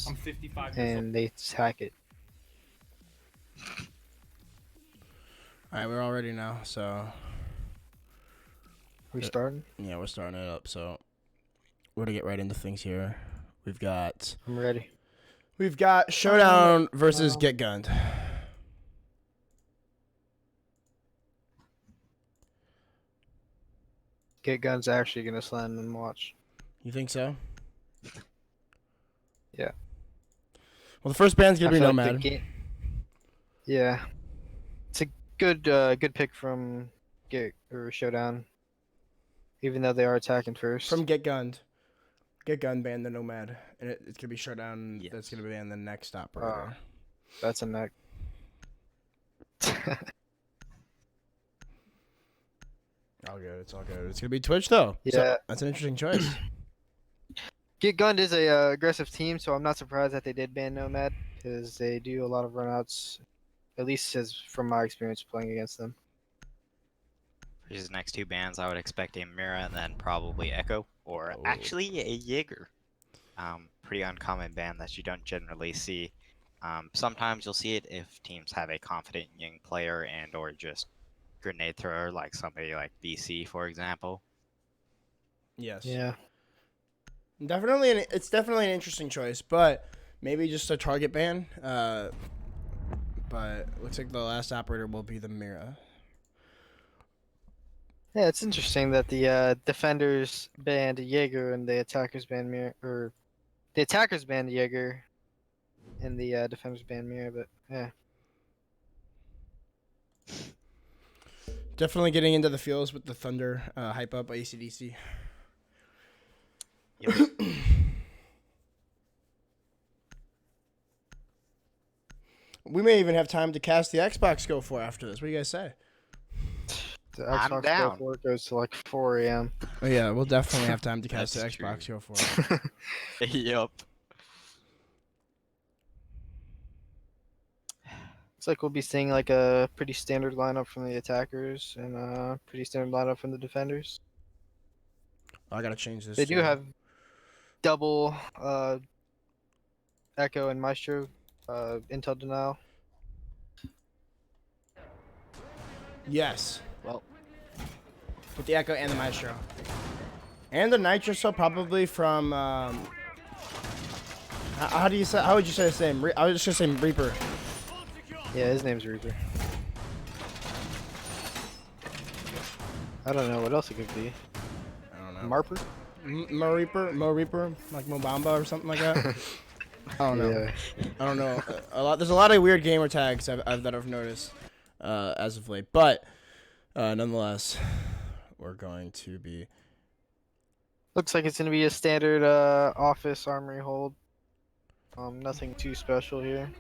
I'm 55 years old. and they attack it. All right, we're all ready now. So We starting? yeah, we're starting it up. So we're gonna get right into things here. We've got I'm ready. Showdown versus Get Gunned. Get Gun's actually gonna slam and watch. You think so? Yeah. Well, the first band's gonna I be feel like Nomad. Yeah. It's a good pick from Showdown. Even though they are attacking first. From Get Gunned. Get Gunned banned the Nomad, and it's gonna be Showdown. Yes. That's gonna be in the next operator. That's a neck. All good. It's all good. It's gonna be Twitch though. Yeah. So that's an interesting choice. Get Gunned is a aggressive team, so I'm not surprised that they did ban Nomad because they do a lot of runouts. At least as from my experience playing against them. For these next two bands, I would expect a Mira and then probably Echo, or actually a Jaeger. Pretty uncommon band that you don't generally see. Sometimes you'll see it if teams have a confident young player and or just grenade thrower, like somebody like BC, for example. Yes. Yeah. Definitely, it's definitely an interesting choice, but maybe just a target ban. But looks like the last operator will be the Mira. Yeah, it's interesting that the defenders banned Jaeger and the attackers banned Mira, or the attackers banned Jaeger and the defenders banned Mira, but yeah. Definitely getting into the feels with the Thunder hype up by AC/DC. Yep. We may even have time to cast the Xbox Go4 after this. What do you guys say? The I'm Xbox down. Go4 goes to like 4 a.m. Oh yeah, we'll definitely have time to cast the That's Xbox true. Go4. Yup. Looks like we'll be seeing like a pretty standard lineup from the attackers and a pretty standard lineup from the defenders. I gotta change this. They do too. have double Echo and Maestro intel denial. Yes. Well, With the Echo and the Maestro. And the Nitro probably from how would you say his name? I was just gonna say Reaper. Yeah, his name's Reaper. I don't know what else it could be. I don't know. Marper? Mo Reaper, like Mobamba or something like that. I don't know. Yeah. I don't know. There's a lot of weird gamer tags that I've noticed as of late, but nonetheless, we're going to be. Looks like it's gonna be a standard office armory hold. Nothing too special here.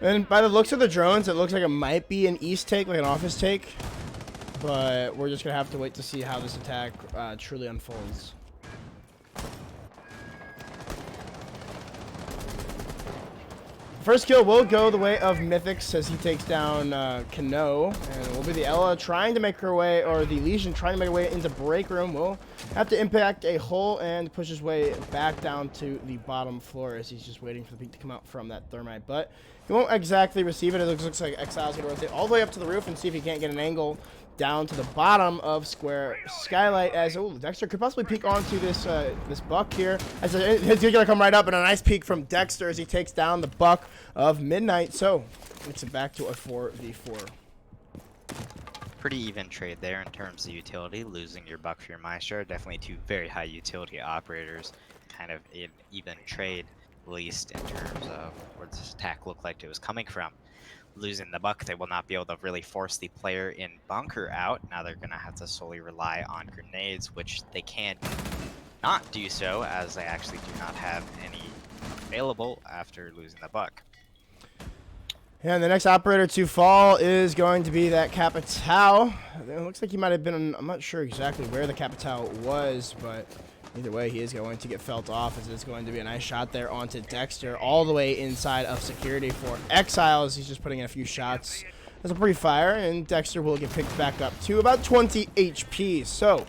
And by the looks of the drones, it looks like it might be an east take, like an office take, but we're just gonna have to wait to see how this attack truly unfolds. First kill will go the way of Mythics as he takes down Kano, and it will be the Ella trying to make her way, or the Legion trying to make her way into break room. Will have to impact a hole and push his way back down to the bottom floor as he's just waiting for the peak to come out from that thermite. But he won't exactly receive it. It looks like Exile's going to rotate all the way up to the roof and see if he can't get an angle down to the bottom of Square Skylight as Dexter could possibly peek onto this this buck here. As he's gonna come right up, and a nice peek from Dexter as he takes down the buck of Midnight. So it's back to a 4v4. pretty even trade there in terms of utility. Losing your buck for your Maestro, definitely two very high utility operators. Kind of an even trade, at least in terms of where this attack looked like it was coming from. Losing the buck, they will not be able to really force the player in bunker out. Now they're going to have to solely rely on grenades, which they can not do so, as they actually do not have any available after losing the buck. Yeah, and the next operator to fall is going to be that Capitao. It looks like he might have been, I'm not sure exactly where the Capitao was, but either way, he is going to get felt off, as it's going to be a nice shot there onto Dexter, all the way inside of security for Exiles. He's just putting in a few shots as a pre-fire, and Dexter will get picked back up to about 20 HP. So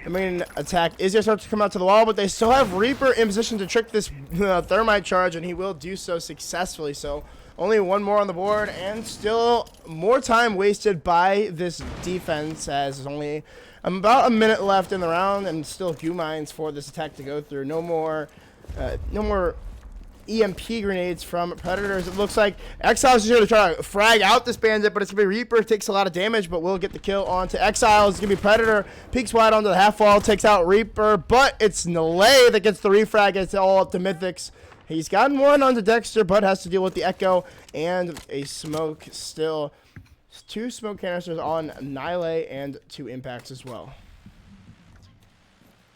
The main attack is going to start to come out to the wall, but they still have Reaper in position to trick this thermite charge, and he will do so successfully. So only one more on the board, and still more time wasted by this defense, as there's only about a minute left in the round, and still goo mines for this attack to go through. No more EMP grenades from Predators. It looks like Exiles is going to try to frag out this Bandit, but it's going to be Reaper. Takes a lot of damage, but will get the kill onto Exiles. It's going to be Predator. Peeks wide onto the half wall, takes out Reaper, but it's Nalay that gets the refrag. It's all up to Mythics. He's gotten one onto Dexter, but has to deal with the Echo and a smoke still. 2 smoke canisters on Nile and 2 impacts as well.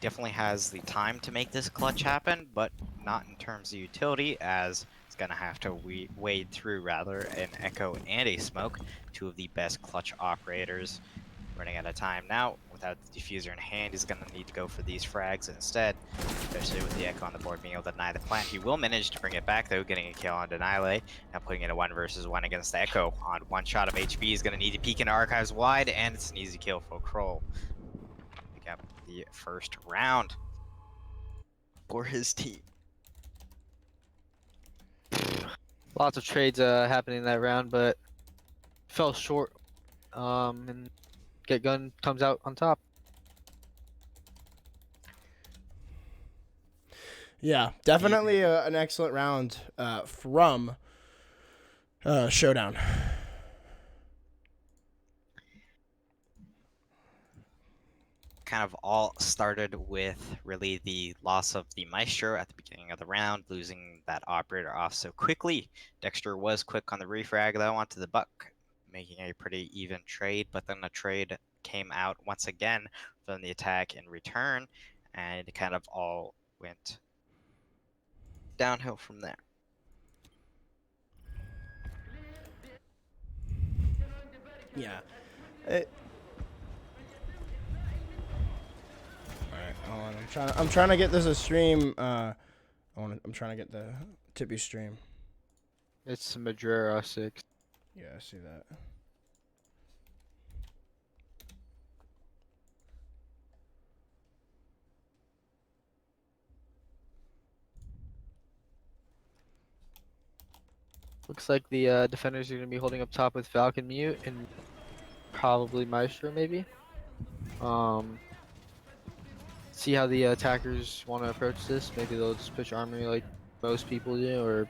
Definitely has the time to make this clutch happen, but not in terms of utility, as it's going to have to wade through rather an Echo and a Smoke, 2 of the best clutch operators. Running out of time now. Without the diffuser in hand, he's going to need to go for these frags instead, especially with the Echo on the board being able to deny the plant. He will manage to bring it back though, getting a kill on Nile. Now putting it a 1 versus 1 against the Echo on 1 shot of HP. He's going to need to peek into Archives wide, and it's an easy kill for Kroll. Pick up the first round for his team. Lots of trades happening in that round, but fell short. And Get Gun comes out on top. Yeah, definitely an excellent round from Showdown. Kind of all started with really the loss of the Maestro at the beginning of the round, losing that operator off so quickly. Dexter was quick on the refrag though onto the Buck, making a pretty even trade, but then the trade came out once again from the attack in return, and it kind of all went downhill from there. Yeah. Hold on, I'm trying to get this a stream. I'm trying to get the Tippy stream. It's Madrera 6. Yeah, I see that. Looks like the defenders are going to be holding up top with Falcon Mute and probably Maestro maybe. See how the attackers want to approach this. Maybe they'll just push Armory like most people do, or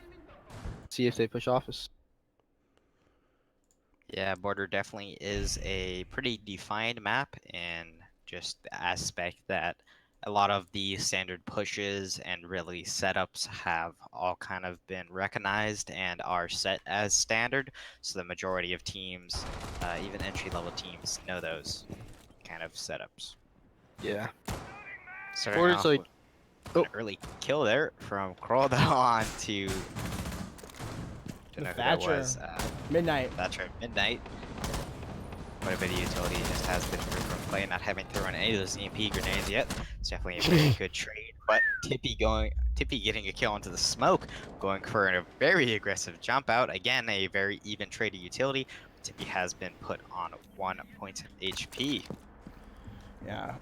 see if they push Office. Yeah, Border definitely is a pretty defined map in just the aspect that a lot of the standard pushes and really setups have all kind of been recognized and are set as standard. So the majority of teams, even entry-level teams, know those kind of setups. Yeah. Starting Border's off like, with an early kill there from Kroll on to Thatcher. Midnight. Thatcher Midnight. Quite a bit of utility, just has been through from play, not having thrown any of those EMP grenades yet. It's definitely a pretty good trade, but Tippy getting a kill into the smoke, going for a very aggressive jump out. Again, a very even trade of utility. Tippy has been put on 1 point of HP. Yeah.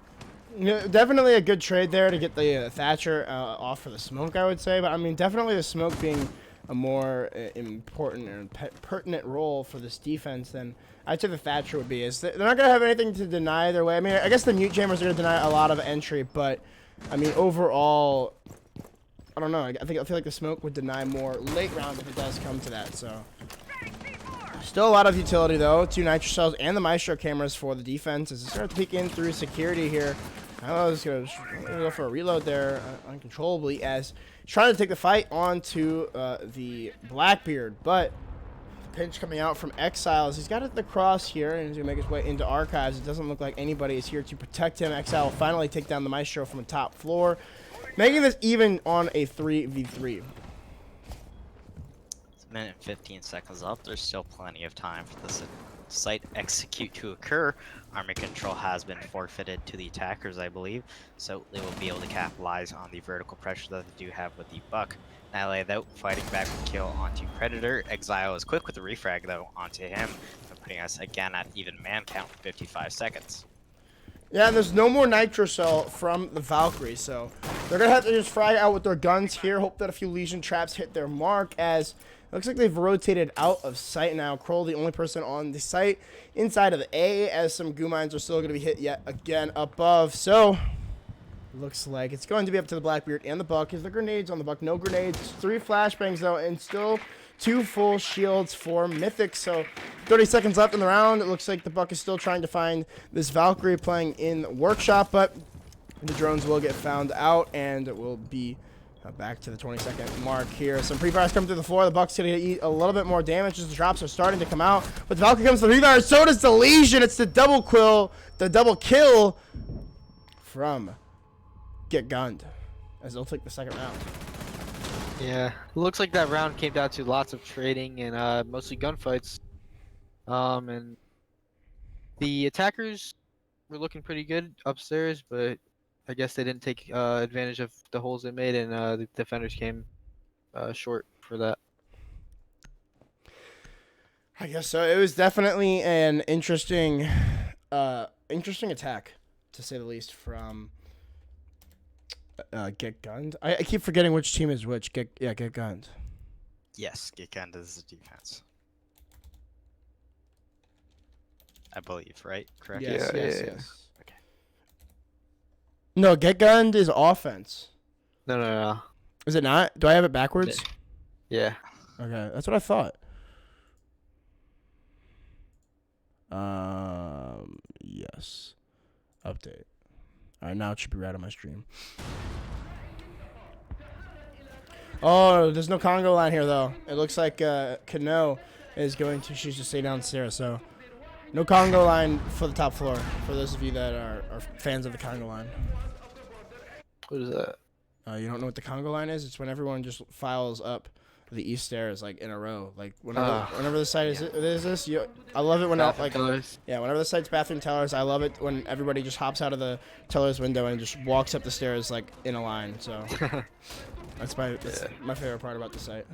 Definitely a good trade there to get the Thatcher off for the smoke, I would say. But I mean, definitely the smoke being a more important and pertinent role for this defense than I'd say the Thatcher would be. Is they're not going to have anything to deny their way. I mean, I guess the mute jammers are going to deny a lot of entry, but I mean, overall, I don't know. I feel like the smoke would deny more late round if it does come to that. So still a lot of utility though. 2 nitro cells and the Maestro cameras for the defense as they start to peek in through security here. I was gonna go for a reload there uncontrollably as he's trying to take the fight onto the Blackbeard, but pinch coming out from Exiles. He's got it the cross here and he's gonna make his way into Archives. It doesn't look like anybody is here to protect him. Exile will finally take down the Maestro from the top floor, making this even on a 3v3. It's a minute and 15 seconds left. There's still plenty of time for this site execute to occur. Army control has been forfeited to the attackers, I believe, so they will be able to capitalize on the vertical pressure that they do have with the Buck. Nile though fighting back with kill onto Predator. Exile is quick with the refrag though onto him, putting us again at even man count for 55 seconds. Yeah, and there's no more nitro cell from the Valkyrie, so they're gonna have to just frag out with their guns here. Hope that a few Legion traps hit their mark, as it looks like they've rotated out of sight now. Kroll, the only person on the site inside of the A, as some goo mines are still gonna be hit yet again above. So looks like it's going to be up to the Blackbeard and the Buck. Is the grenades on the Buck? No grenades. 3 flashbangs though, and still 2 full shields for Mythic. So 30 seconds left in the round. It looks like the Buck is still trying to find this Valkyrie playing in Workshop, but the drones will get found out, and it will be back to the 20-second mark here. Some pre-fires come through the floor. The Buck's going to eat a little bit more damage as the drops are starting to come out. But the Valkyrie comes to the pre-fire. So does the Legion. It's the double kill from Get Gunned, as they'll take the second round. Yeah, looks like that round came down to lots of trading and mostly gunfights. And the attackers were looking pretty good upstairs, but I guess they didn't take advantage of the holes they made, and the defenders came short for that. I guess so. It was definitely an interesting attack, to say the least, from Get Gunned. I keep forgetting which team is which. Get Gunned. Yes, Get Gunned is the defense. I believe, right? Correct? Yes, Yeah, yes, yeah, yes. Okay. No, Get Gunned is offense. No. Is it not? Do I have it backwards? Yeah. Okay, that's what I thought. Yes. Update. All right, now it should be right on my stream. Oh, there's no Congo line here, though. It looks like Kano is going to choose to stay downstairs, so no Congo line for the top floor, for those of you that are fans of the Congo line. What is that? You don't know what the Congo line is? It's when everyone just files up the east stairs, like, in a row. Like, whenever the site is this, I love it when whenever the site's bathroom tellers, I love it when everybody just hops out of the teller's window and just walks up the stairs, like, in a line. So that's my favorite part about the site.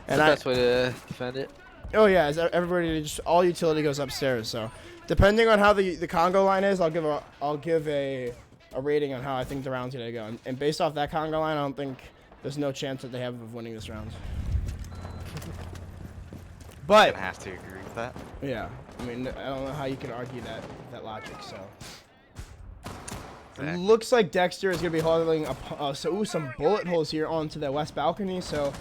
And the best way to defend it. Oh yeah, is everybody just all utility goes upstairs. So depending on how the Congo line is, I'll give a rating on how I think the round's gonna go. And based off that Congo line, I don't think there's no chance that they have of winning this round. But I'm gonna have to agree with that. Yeah, I mean, I don't know how you can argue that logic. So it looks like Dexter is gonna be holding some bullet holes here onto the west balcony. So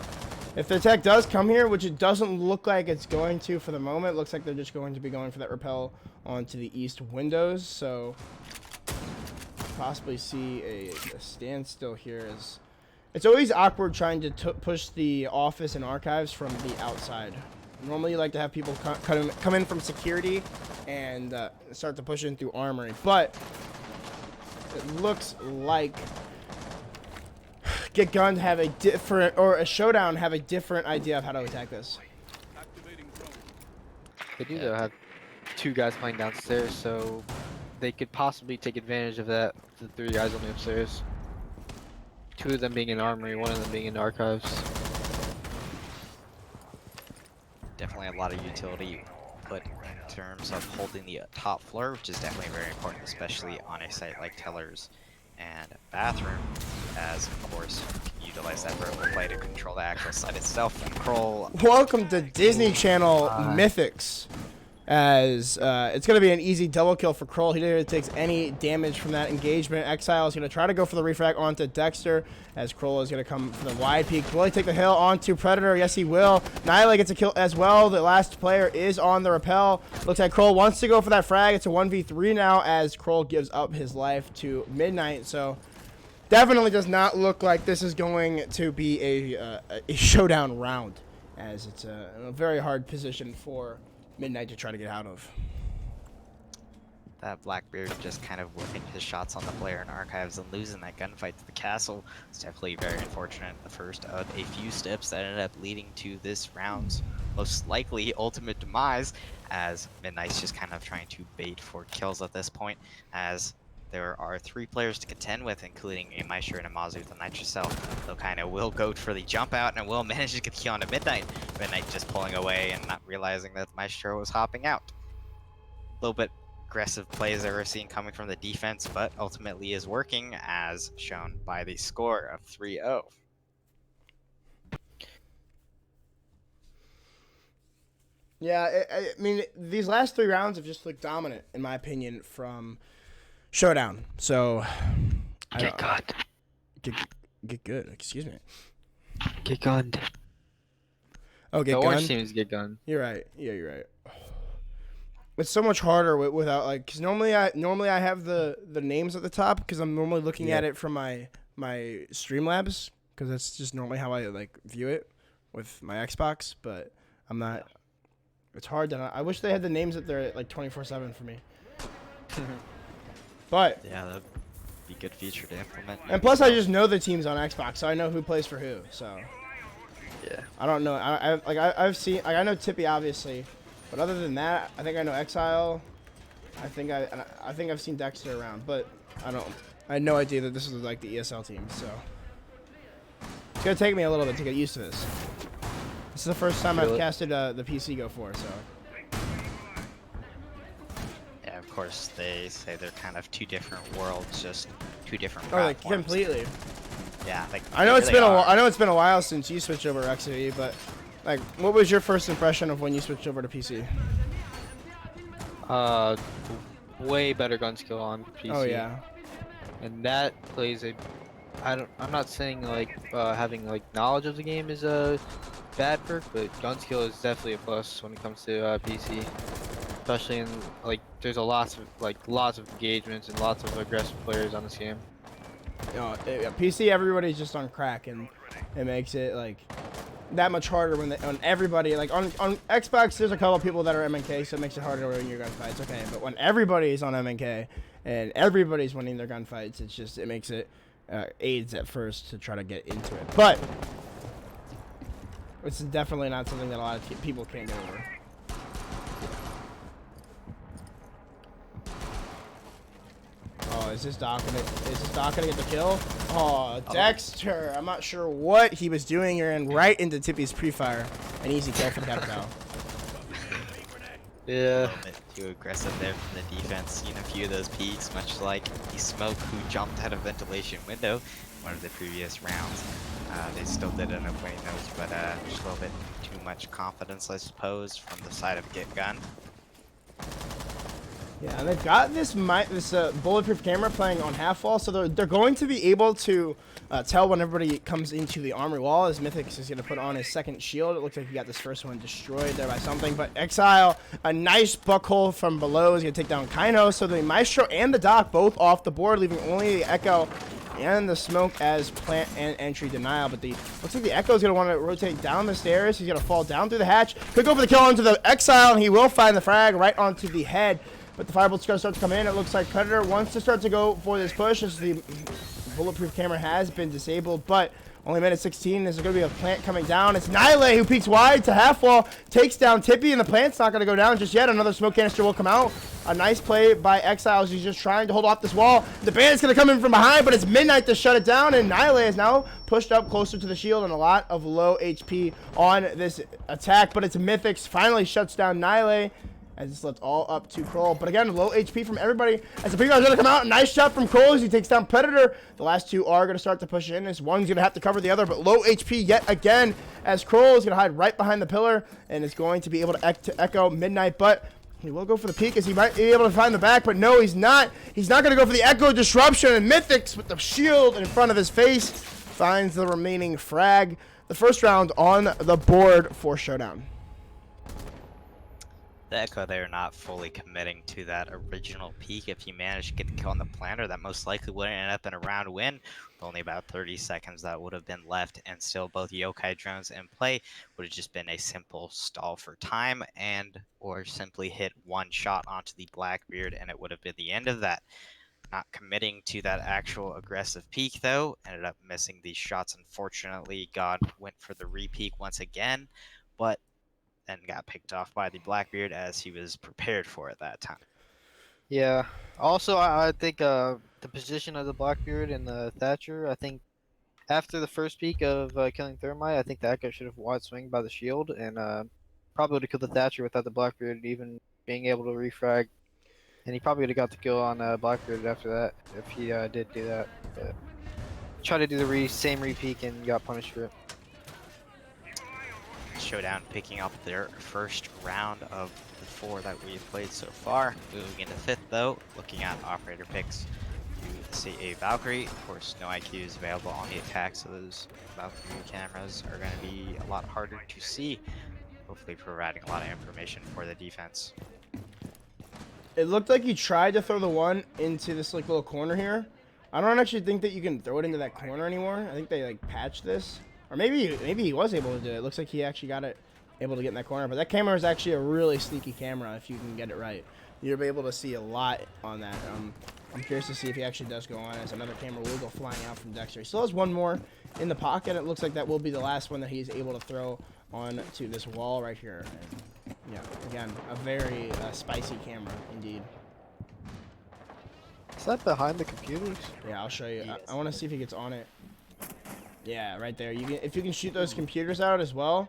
if the attack does come here, which it doesn't look like it's going to for the moment, it looks like they're just going to be going for that rappel onto the east windows. So possibly see a standstill here. It's always awkward trying to push the office and archives from the outside. Normally you like to have people come in from security and start to push in through armory, but it looks like Get Gunned have a different, or a Showdown have a different idea of how to attack this. They do though have 2 guys playing downstairs, so they could possibly take advantage of that. The 3 guys on the upstairs. 2 of them being in armory, 1 of them being in archives. Definitely a lot of utility put in terms of holding the top floor, which is definitely very important, especially on a site like Tellers and Bathroom, as of course you can utilize that vertical play to control the actual site itself. And Kroll. Welcome to Disney Channel Mythics, as it's going to be an easy double kill for Kroll. He didn't take any damage from that engagement. Exile is going to try to go for the refrag onto Dexter, as Kroll is going to come for the wide peak. Will he take the hill onto Predator? Yes, he will. Nyla gets a kill as well. The last player is on the rappel. Looks like Kroll wants to go for that frag. It's a 1v3 now, as Kroll gives up his life to Midnight. So definitely does not look like this is going to be a showdown round, as it's a very hard position for Midnight to try to get out of. That Blackbeard just kind of whipping his shots on the player in archives and losing that gunfight to the castle. It's definitely very unfortunate. The first of a few steps that ended up leading to this round's most likely ultimate demise, as Midnight's just kind of trying to bait for kills at this point, as there are 3 players to contend with, including a Maestro and a Mazu with a Nitrocell. They'll kind of will go for the jump out and will manage to get the kill onto Midnight. Midnight just pulling away and not realizing that Maestro was hopping out. A little bit aggressive plays that we're seeing coming from the defense, but ultimately is working as shown by the score of 3-0. Yeah, I mean, these last 3 rounds have just looked dominant, in my opinion, from Showdown. So, Get gunned. Get good. Excuse me. Get gunned. Oh, The get orange gunned? teams get gunned. You're right. Yeah, you're right. It's so much harder without, like, because normally I have the names at the top because I'm normally looking at it from my Streamlabs, because that's just normally how I like view it with my Xbox. But I'm not. It's hard. I wish they had the names up there like 24/7 for me. But Yeah, that'd be a good feature to implement. and plus I just know the teams on Xbox, so I know who plays for who. So Yeah. I don't know. I've seen, like, I know Tippy obviously, but other than that, I think I know Exile. I think I've seen Dexter around, but I had no idea that this was like the ESL team. So it's gonna take me a little bit to get used to this. This is the first time I've casted the PC Go4, so. Yeah, of course, they say they're kind of 2 different worlds, just 2 different Oh, like platforms. completely. Yeah, like I know they it's really been are. I know it's been a while since you switched over to XAE, but like, what was your first impression of when you switched over to PC? Way better gun skill on PC. Oh yeah. And that plays a. I'm not saying like having like knowledge of the game is a bad perk, but gun skill is definitely a plus when it comes to PC. Especially in like there's lots of engagements and lots of aggressive players on this game. Yeah, PC, everybody's just on crack, and it makes it like that much harder when on everybody, like on Xbox. There's a couple of people that are MNK, so it makes it harder to win your gunfights. Okay, but when everybody's on MNK and everybody's winning their gunfights, it makes it aids at first to try to get into it. But it's definitely not something that a lot of people can't get over. Oh, is this Doc gonna get the kill? Oh, Dexter! I'm not sure what he was doing here, and right into Tippy's pre-fire. An easy kill for the Capital. A Yeah. little bit too aggressive there from the defense. Seen a few of those peaks, much like the Smoke who jumped out of ventilation window one of the previous rounds. They still did end up winning those, but just a little bit too much confidence, I suppose, from the side of Get Gun. Yeah, and they've got this bulletproof camera playing on half wall, so they're going to be able to tell when everybody comes into the armory wall, as Mythics is going to put on his second shield. It looks like he got this first one destroyed there by something, but Exile, a nice buckhole from below, is going to take down Kaino, so the Maestro and the Doc both off the board, leaving only the Echo and the Smoke as plant and entry denial. But looks like the Echo is going to want to rotate down the stairs. He's going to fall down through the hatch. Could go for the kill onto the Exile, and he will find the frag right onto the head. But the firebolt's going to start to come in. It looks like Predator wants to start to go for this push, as the bulletproof camera has been disabled. But only minute 16. There's going to be a plant coming down. It's Nile who peeks wide to half wall, takes down Tippy, and the plant's not going to go down just yet. Another smoke canister will come out. A nice play by Exiles. He's just trying to hold off this wall. The band's going to come in from behind, but it's Midnight to shut it down, and Nile is now pushed up closer to the shield, and a lot of low HP on this attack. But it's Mythics finally shuts down Nile, as it's left all up to Kroll. But again, low HP from everybody. As the big guy's going to come out, nice shot from Kroll as he takes down Predator. The last two are going to start to push in, as one's going to have to cover the other, but low HP yet again, as Kroll is going to hide right behind the pillar and is going to be able to echo Midnight. But he will go for the peek, as he might be able to find the back, but no, he's not. He's not going to go for the Echo Disruption, and Mythics with the shield in front of his face finds the remaining frag. The first round on the board for Showdown. The Echo there not fully committing to that original peak. If he managed to get the kill on the planter, that most likely would end up in a round win. With only about 30 seconds that would have been left, and still both Yokai drones in play, would have just been a simple stall for time, and or simply hit one shot onto the Blackbeard, and it would have been the end of that. Not committing to that actual aggressive peak though, ended up missing these shots. Unfortunately, God went for the re-peak once again, but then got picked off by the Blackbeard as he was prepared for at that time. Yeah. Also, I think the position of the Blackbeard and the Thatcher, I think after the first peak of killing Thermite, I think the Echo should have wide swing by the shield and probably would have killed the Thatcher without the Blackbeard even being able to refrag. And he probably would have got the kill on Blackbeard after that if he did do that. But tried to do the same repeat and got punished for it. Showdown picking up their first round of the 4 that we've played so far. Moving into 5th though, looking at operator picks. You see a Valkyrie. Of course, no IQ is available on the attack, so those Valkyrie cameras are going to be a lot harder to see. Hopefully providing a lot of information for the defense. It looked like he tried to throw the one into this like little corner here. I don't actually think that you can throw it into that corner anymore. I think they like patched this, or maybe he was able to do it. It looks like he actually got it able to get in that corner. But that camera is actually a really sneaky camera if you can get it right. You'll be able to see a lot on that. I'm curious to see if he actually does go on, as another camera will go flying out from Dexter. He still has one more in the pocket. It looks like that will be the last one that he's able to throw on to this wall right here. And, yeah, again, a very spicy camera indeed. Is that behind the computers? Yeah, I'll show you. Yes. I want to see if he gets on it. Yeah, right there. You can, if you can shoot those computers out as well.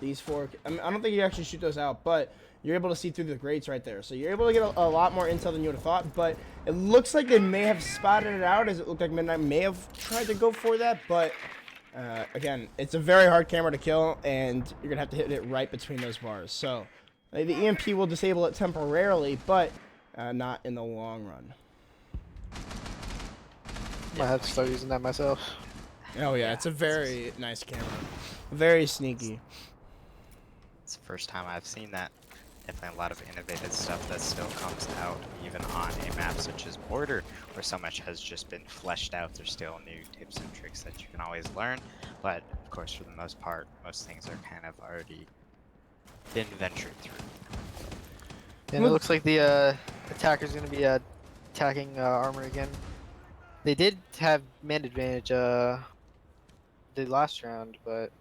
These 4. I mean, I don't think you actually shoot those out, but you're able to see through the grates right there. So you're able to get a lot more intel than you would have thought. But it looks like they may have spotted it out, as it looked like Midnight may have tried to go for that. But again, it's a very hard camera to kill, and you're gonna have to hit it right between those bars. So the EMP will disable it temporarily, but not in the long run. Might have to start using that myself. Oh yeah, it's a very nice camera. Very sneaky. It's the first time I've seen that. Definitely a lot of innovative stuff that still comes out, even on a map such as Border, where so much has just been fleshed out. There's still new tips and tricks that you can always learn, but of course, for the most part, most things are kind of already been ventured through. And it looks like the attacker's going to be attacking armor again. They did have man advantage the last round, but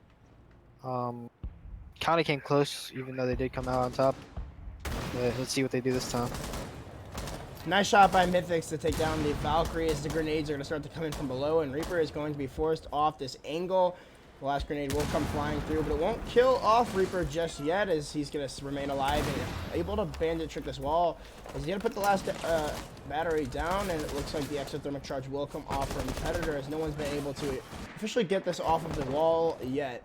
kind of came close, even though they did come out on top. But let's see what they do this time. Nice shot by Mythics to take down the Valkyrie, as the grenades are going to start to come in from below, and Reaper is going to be forced off this angle. The last grenade will come flying through, but it won't kill off Reaper just yet, as he's going to remain alive and able to bandit trick this wall. He's going to put the last battery down, and it looks like the exothermic charge will come off from Predator, as no one's been able to officially get this off of the wall yet.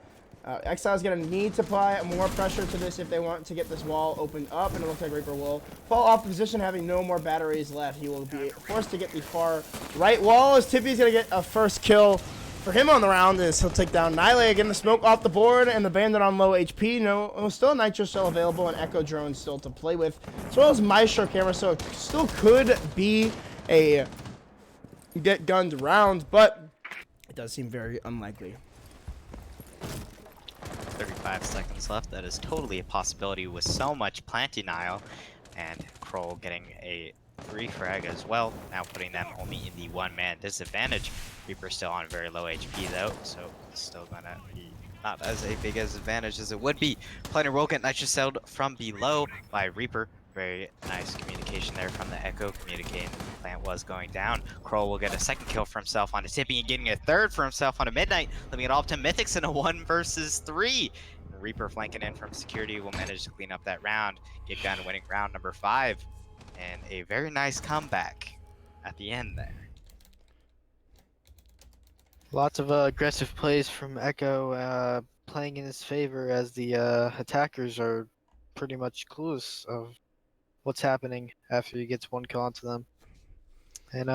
Exile's going to need to apply more pressure to this if they want to get this wall opened up, and it looks like Reaper will fall off position, having no more batteries left. He will be forced to get the far right wall, as Tippy's going to get a first kill for him on the round, as he'll take down Nile. Again, the smoke off the board, and the bandit on low HP. No, still a Nitro Cell available, and Echo Drone still to play with, as well as Maestro camera, so it still could be a get gunned round, but it does seem very unlikely. 35 seconds left. That is totally a possibility with so much plant denial, and Kroll getting a free frag as well, now putting them only in the 1-man disadvantage. Reaper still on very low HP though, so it's still gonna be not as a big as advantage as it would be. Planet will get nitro-celled from below by Reaper. Very nice communication there from the Echo, communicating the plant was going down. Kroll will get a second kill for himself on a Tippy, and getting a third for himself on a Midnight, leaving it all up to Mythics in a 1 versus 3. Reaper flanking in from security will manage to clean up that round, get gun winning round number 5, and a very nice comeback at the end there. Lots of aggressive plays from Echo playing in his favor, as the attackers are pretty much clueless of what's happening after he gets 1 kill onto them. And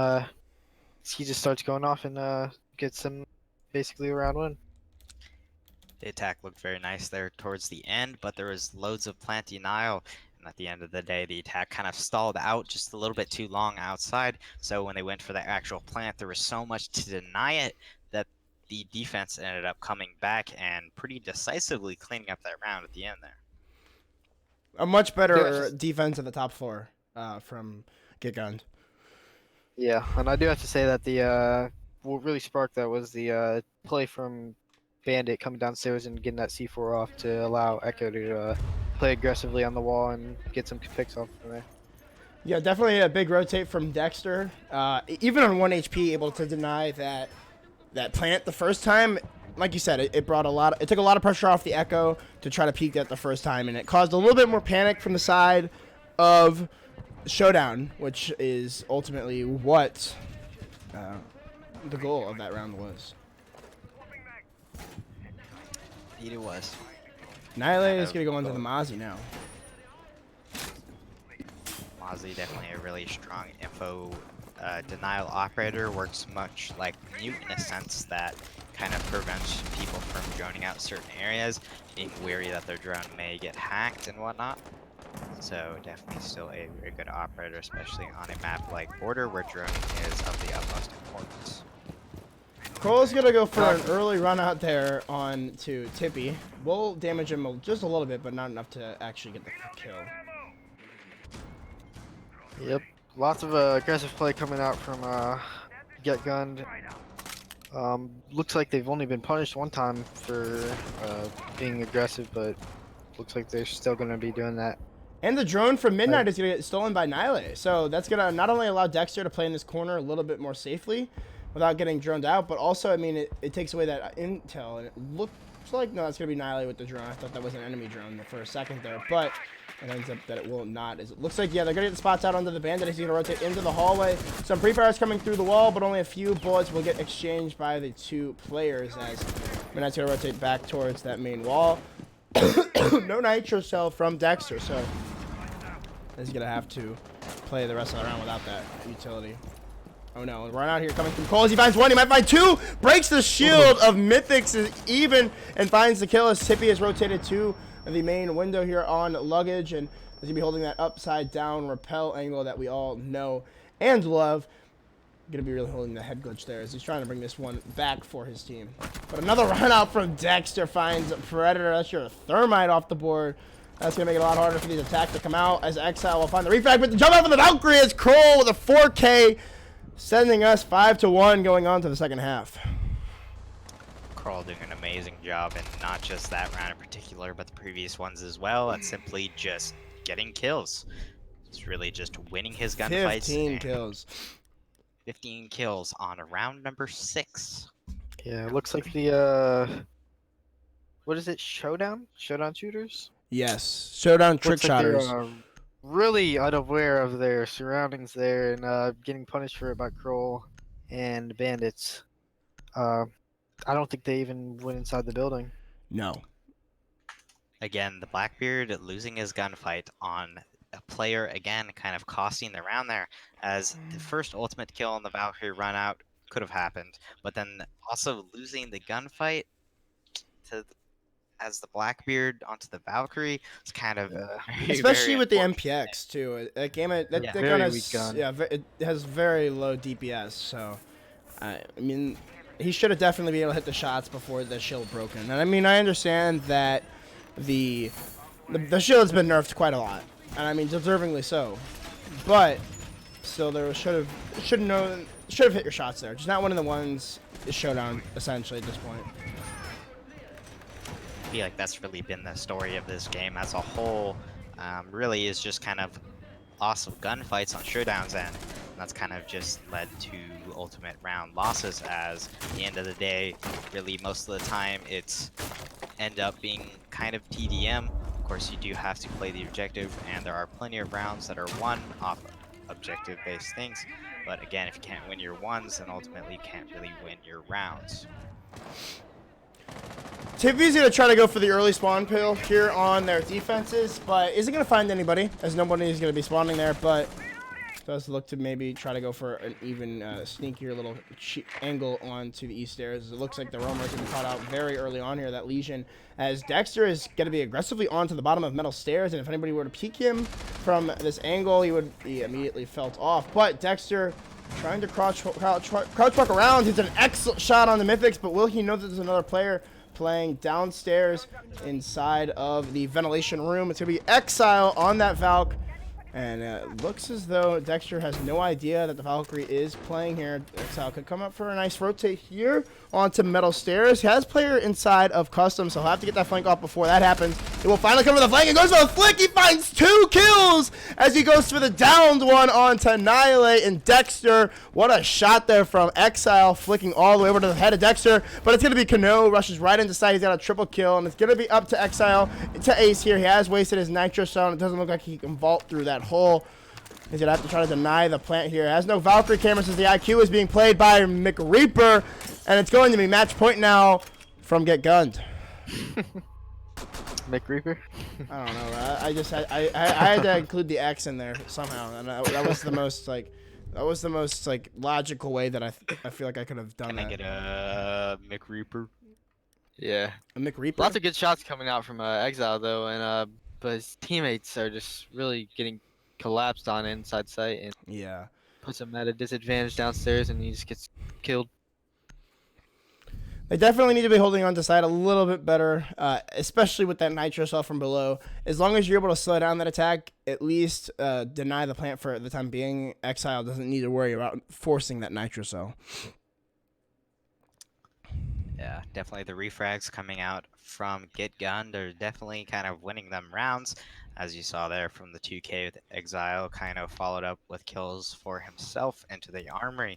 he just starts going off and gets them basically a round win. The attack looked very nice there towards the end, but there was loads of plant denial. And at the end of the day, the attack kind of stalled out just a little bit too long outside. So when they went for the actual plant, there was so much to deny it that the defense ended up coming back and pretty decisively cleaning up that round at the end there. A much better defense at the top floor from Get Gunned. Yeah, and I do have to say that the what really sparked that was the play from Bandit coming downstairs and getting that C4 off to allow Echo to play aggressively on the wall and get some picks off from there. Yeah, definitely a big rotate from Dexter. Even on 1 HP, able to deny that plant the first time. Like you said, it brought it took a lot of pressure off the Echo to try to peek that the first time, and it caused a little bit more panic from the side of Showdown, which is ultimately what the goal of that round was. Indeed it was. Nile is going to go into the Mozzie now. Mozzie definitely a really strong info denial operator. Works much like Mute in a sense that kind of prevents people from droning out certain areas, being wary that their drone may get hacked and whatnot. So definitely still a very good operator, especially on a map like Border where droning is of the utmost importance. Cole's going to go for an early run out there on to Tippy. We'll damage him just a little bit, but not enough to actually get the kill. Yep, lots of aggressive play coming out from Get Gunned. Looks like they've only been punished one time for being aggressive, but looks like they're still going to be doing that. And the drone from Midnight is going to get stolen by Nile. So that's going to not only allow Dexter to play in this corner a little bit more safely without getting droned out, but also, I mean, it takes away that intel. And it looks like, no, it's going to be Nile with the drone. I thought that was an enemy drone for a second there, but it ends up that it will not. It looks like, yeah, they're going to get the spots out onto the Bandit. He's going to rotate into the hallway. Some pre-fires coming through the wall, but only a few bullets will get exchanged by the two players as Midnight's going to rotate back towards that main wall. No nitro cell from Dexter, so he's going to have to play the rest of the round without that utility. Oh no, run out here coming from Cole as he finds one, he might find two! Breaks the shield of Mythics is even and finds the kill as Tippy has rotated to the main window here on luggage and is going to be holding that upside down rappel angle that we all know and love. Going to be really holding the head glitch there as he's trying to bring this one back for his team. But another run out from Dexter finds Predator. That's your thermite off the board. That's going to make it a lot harder for these attacks to come out as Exile will find the refrag with the jump out from the Valkyrie as Kroll with a 4K sending us 5-1 going on to the second half. Kroll doing an amazing job, and not just that round in particular, but the previous ones as well. It's simply just getting kills. It's really just winning his gunfights. 15 kills. 15 kills on round number 6. Yeah, it looks like the what is it? Showdown? Showdown shooters? Yes. Showdown Trickshotters. Like really unaware of their surroundings there and getting punished for it by Kroll and Bandits. I don't think they even went inside the building. No. Again, the Blackbeard losing his gunfight on a player, again, kind of costing the round there, as the first ultimate kill on the Valkyrie run out could have happened, but then also losing the gunfight to as the Blackbeard onto the Valkyrie is kind of especially with the unfortunate. MPX too. That game, that Very gun has, weak gun. yeah, it has very low DPS. So, I mean, he should have definitely been able to hit the shots before the shield broken. And I mean, I understand that the shield's been nerfed quite a lot, and I mean, deservingly so. But still, there should have hit your shots there. Just not one of the ones is Showdown essentially at this point. I feel like that's really been the story of this game as a whole. Really is just kind of loss of gunfights on Showdown's end. And that's kind of just led to ultimate round losses, as at the end of the day, really most of the time it's end up being kind of TDM. Of course, you do have to play the objective, and there are plenty of rounds that are won off objective-based things. But again, if you can't win your ones, then ultimately you can't really win your rounds. Tippy's going to try to go for the early spawn pill here on their defenses, but isn't going to find anybody, as nobody is going to be spawning there, but does look to maybe try to go for an even sneakier little angle onto the east stairs. It looks like the roamer is going to be caught out very early on here, that Legion, as Dexter is going to be aggressively onto the bottom of metal stairs, and if anybody were to peek him from this angle, he would be immediately felt off. But Dexter trying to crouch walk around. He's an excellent shot on the Mythics, but will he know that there's another player playing downstairs inside of the ventilation room? It's going to be Exile on that Valk. And it looks as though Dexter has no idea that the Valkyrie is playing here. Exile could come up for a nice rotate here onto metal stairs. He has player inside of custom, so he'll have to get that flank off before that happens. He will finally come to the flank and goes for the flick. He finds 2 kills as he goes for the downed one onto Annihilate and Dexter. What a shot there from Exile, flicking all the way over to the head of Dexter. But it's going to be Kano, rushes right into sight. He's got a triple kill, and it's going to be up to Exile, to Ace here. He has wasted his nitro cell, and it doesn't look like he can vault through that hole. He's gonna have to try to deny the plant here. Has no Valkyrie cameras as the IQ is being played by McReaper, and it's going to be match point now from Get Gunned. McReaper. I don't know. I had to include the X in there somehow, and that was the most like logical way that I feel like I could have done Can that. I get a McReaper? Yeah. A McReaper. Lots of good shots coming out from Exile though, and but his teammates are just really getting collapsed on inside sight and Yeah. puts him at a disadvantage downstairs, and he just gets killed. They definitely need to be holding on to side a little bit better, especially with that nitro cell from below. As long as you're able to slow down that attack, at least deny the plant for the time being. Exile doesn't need to worry about forcing that nitro cell. Yeah, definitely the refrags coming out from Get Gunned are definitely kind of winning them rounds, as you saw there from the 2K with Exile, kind of followed up with kills for himself into the armory,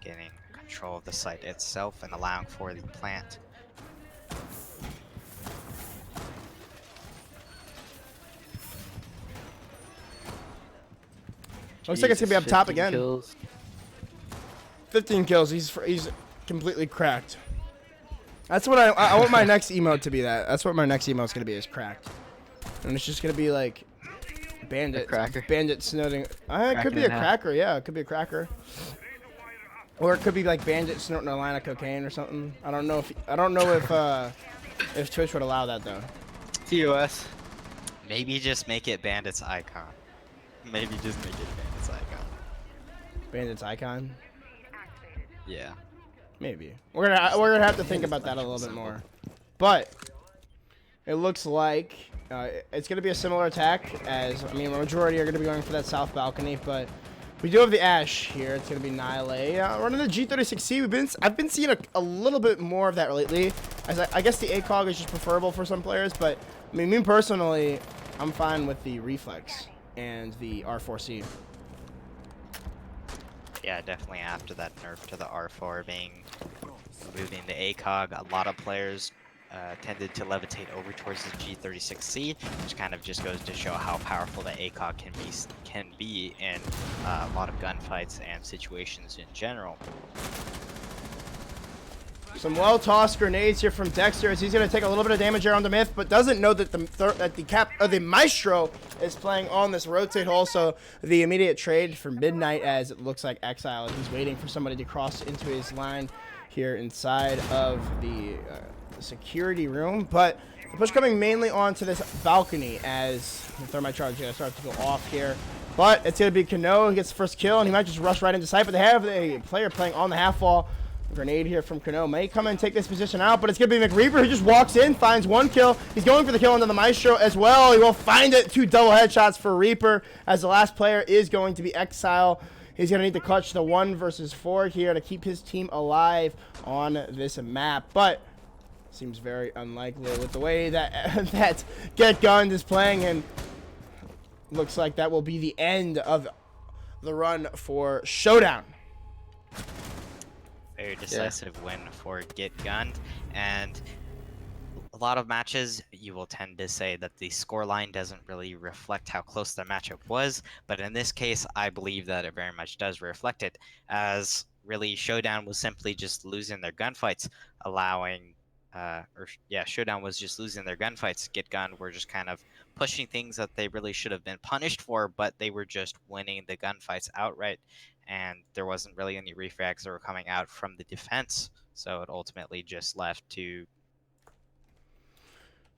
getting control of the site itself and allowing for the plant. Looks like it's gonna be up top again. Kills. 15 kills. He's completely cracked. That's what I want my next emote to be. That's what my next emote's gonna be, is cracked. And it's just gonna be like bandit, bandit snorting. It could be a cracker. Yeah, it could be a cracker. Or it could be like bandit snorting a line of cocaine or something. I don't know if Twitch would allow that though. TOS. Maybe just make it Bandit's icon. Maybe just make it Bandit's icon. Bandit's icon. Yeah. Maybe we're gonna have to think about that a little bit more. But it looks like it's gonna be a similar attack as the majority are gonna be going for that south balcony, but we do have the Ash here. It's gonna be Nihilate. Running the G36C. I've been seeing a little bit more of that lately. As I guess the ACOG is just preferable for some players, but me personally, I'm fine with the Reflex and the R4C. Yeah, definitely after that nerf to the R4 removing the ACOG, a lot of players tended to levitate over towards the G36C, which kind of just goes to show how powerful the ACOG can be in a lot of gunfights and situations in general. Some well-tossed grenades here from Dexter as he's going to take a little bit of damage here on the Myth, but doesn't know that the Maestro is playing on this rotate hole. So the immediate trade for Midnight, as it looks like Exile, he's waiting for somebody to cross into his line here inside of the security room. But the push coming mainly onto this balcony as the thermite charge is going to start to go off here. But it's going to be Kano who gets the first kill, and he might just rush right into sight. But they have a player playing on the half wall. Grenade here from Kano may come in and take this position out, but it's going to be McReaper who just walks in, finds one kill. He's going for the kill into the Maestro as well. He will find it. 2 double headshots for Reaper as the last player is going to be Exile. He's going to need to clutch the 1 versus 4 here to keep his team alive on this map, but seems very unlikely with the way that that Get Gunned is playing, and looks like that will be the end of the run for Showdown. Very decisive win for Get Gunned, and a lot of matches you will tend to say that the scoreline doesn't really reflect how close the matchup was, but in this case I believe that it very much does reflect it, as really Showdown was simply just losing their gunfights, Showdown was just losing their gunfights. Get Gunned were just kind of pushing things that they really should have been punished for, but they were just winning the gunfights outright, and there wasn't really any refrags that were coming out from the defense, so it ultimately just left to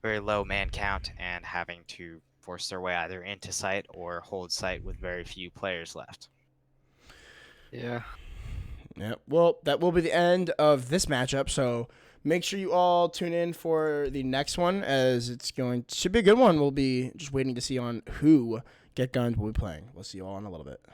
very low man count and having to force their way either into site or hold site with very few players left. Yeah. Yeah. Well, that will be the end of this matchup, so make sure you all tune in for the next one, as should be a good one. We'll be just waiting to see on who Get Gunned will be playing. We'll see you all in a little bit.